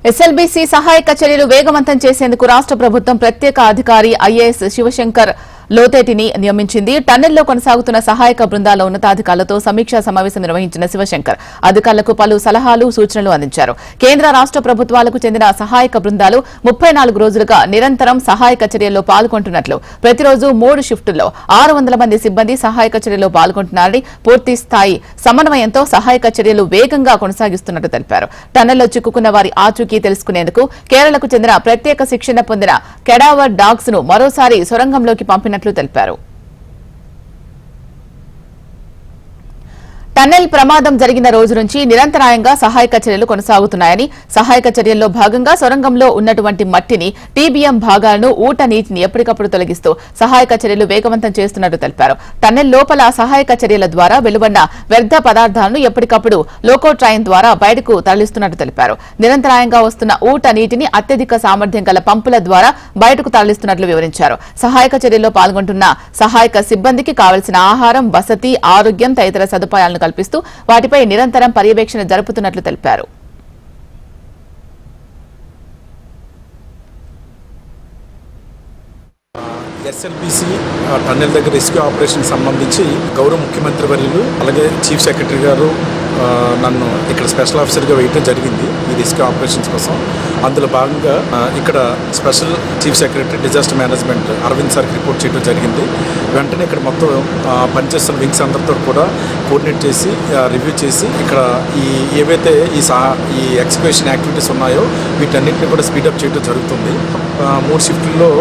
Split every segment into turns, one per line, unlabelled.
SLBC సహాయక చర్యలు వేగవంతం చేసేందుకు రాష్ట్ర ప్రభుత్వం ప్రత్యేక అధికారి ఐఏఎస్ శివశంకర్ లోతేటిని నియమించింది. టన్నెల్లో కొనసాగుతున్న సహాయక బృందాల ఉన్నతాధికారులతో సమీక్షా సమావేశం నిర్వహించిన శివశంకర్ అధికారులకు పలు సలహాలు సూచనలు అందించారు. కేంద్ర రాష్ట్ర ప్రభుత్వాలకు చెందిన సహాయక బృందాలు 34 రోజులుగా నిరంతరం సహాయక చర్యల్లో పాల్గొంటున్నట్లు, ప్రతిరోజు 3 షిఫ్టుల్లో 600 మంది సిబ్బంది సహాయక చర్యల్లో పాల్గొంటున్నారని, పూర్తి స్థాయి సమన్వయంతో సహాయక చర్యలు వేగంగా కొనసాగిస్తున్నట్లు తెలిపారు. టన్నెల్లో చిక్కుకున్న వారి ఆచూకీ తెలుసుకునేందుకు కేరళకు చెందిన ప్రత్యేక శిక్షణ పొందిన కెడావర్ డాగ్స్ ను మరోసారి సొరంగంలోకి పంపినట్లు తెలిపారు. టన్నెల్ ప్రమాదం జరిగిన రోజు నుంచి నిరంతరాయంగా సహాయక చర్యలు కొనసాగుతున్నాయని, సహాయక చర్యల్లో భాగంగా సొరంగంలో ఉన్నటువంటి మట్టిని, టీబీఎం భాగాలను, ఊట నీటిని ఎప్పటికప్పుడు తొలగిస్తూ సహాయక చర్యలు వేగవంతం చేస్తున్నట్టు తెలిపారు. టన్నెల్ లోపల సహాయక చర్యల ద్వారా వెలువడిన వ్యర్థ పదార్థాలను ఎప్పటికప్పుడు లోకో ట్రైన్ ద్వారా బయటకు తరలిస్తున్నట్టు తెలిపారు. నిరంతరాయంగా వస్తున్న ఊట నీటిని అత్యధిక సామర్థ్యం గల పంపుల ద్వారా బయటకు తరలిస్తున్నట్లు వివరించారు. సహాయక చర్యల్లో పాల్గొంటున్న సహాయక సిబ్బందికి కావలసిన ఆహారం, వసతి, ఆరోగ్యం తదితర సదుపాయాలను కల్పిస్తూ వాటిపై నిరంతరం పర్యవేక్షణ జరుపుతున్నట్లు తెలిపారు.
ఎస్ఎల్బీసీ టన్నెల్ దగ్గర రెస్క్యూ ఆపరేషన్ సంబంధించి గౌరవ ముఖ్యమంత్రి వర్యులు అలాగే చీఫ్ సెక్రటరీ గారు నన్ను ఇక్కడ స్పెషల్ ఆఫీసర్గా వేయడం జరిగింది ఈ రెస్క్యూ ఆపరేషన్స్ కోసం. అందులో భాగంగా ఇక్కడ special chief secretary disaster management Arvind సార్కి రిపోర్ట్ చేయడం జరిగింది. వెంటనే ఇక్కడ మొత్తం పనిచేస్తున్న వింగ్స్ అందరితో కూడా కోఆర్డినేట్ చేసి రివ్యూ చేసి ఇక్కడ ఏవైతే ఈ ఎక్స్కవేషన్ యాక్టివిటీస్ ఉన్నాయో వీటన్నిటిని కూడా స్పీడప్ చేయడం జరుగుతుంది. 3 షిఫ్ట్లలో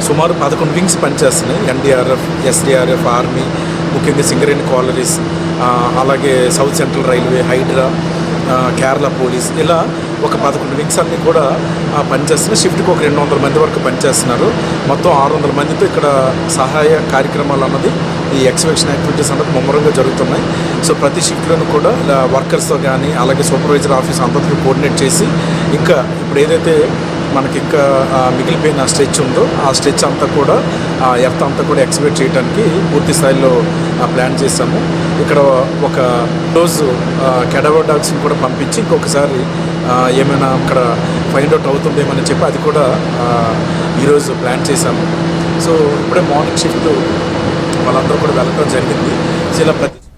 సుమారు 11 వింగ్స్ పనిచేస్తున్నాయి. ఎన్డీఆర్ఎఫ్, ఎస్డీఆర్ఎఫ్, ఆర్మీ, ముఖ్యంగా సింగరేణి కాలరీస్, అలాగే south central railway, Hydraa, Kerala police, ఇలా ఒక 11 వింగ్స్ అన్నీ కూడా పనిచేస్తున్నాయి. షిఫ్ట్కి ఒక 200 మంది వరకు పనిచేస్తున్నారు. మొత్తం 600 మందితో ఇక్కడ సహాయ కార్యక్రమాలు అన్నది ఈ ఎక్స్కవేషన్ యాక్టివిటీస్ అన్నది ముమ్మరంగా జరుగుతున్నాయి. సో ప్రతి షిఫ్ట్లోనూ కూడా వర్కర్స్తో కానీ అలాగే సూపర్వైజర్ ఆఫీస్ అందరితో కోఆర్డినేట్ చేసి ఇంకా ఇప్పుడు ఏదైతే మనకి ఇంకా మిగిలిపోయిన స్ట్రెచ్ ఉందో ఆ స్ట్రెచ్ అంతా కూడా ఎర్త్ అంతా కూడా ఎక్స్కవేట్ చేయడానికి పూర్తి స్థాయిలో ప్లాన్ చేశాము. ఇక్కడ ఒక రోజు కెడావర్ డాగ్స్ని కూడా పంపించి ఇంకొకసారి ఏమైనా అక్కడ ఫైండ్ అవుట్ అవుతుందేమని చెప్పి అది కూడా ఈరోజు ప్లాన్ చేశాము. సో ఇప్పుడే మార్నింగ్ షిఫ్ట్ వాళ్ళందరూ కూడా వెళ్ళడం జరిగింది. సో ఇలా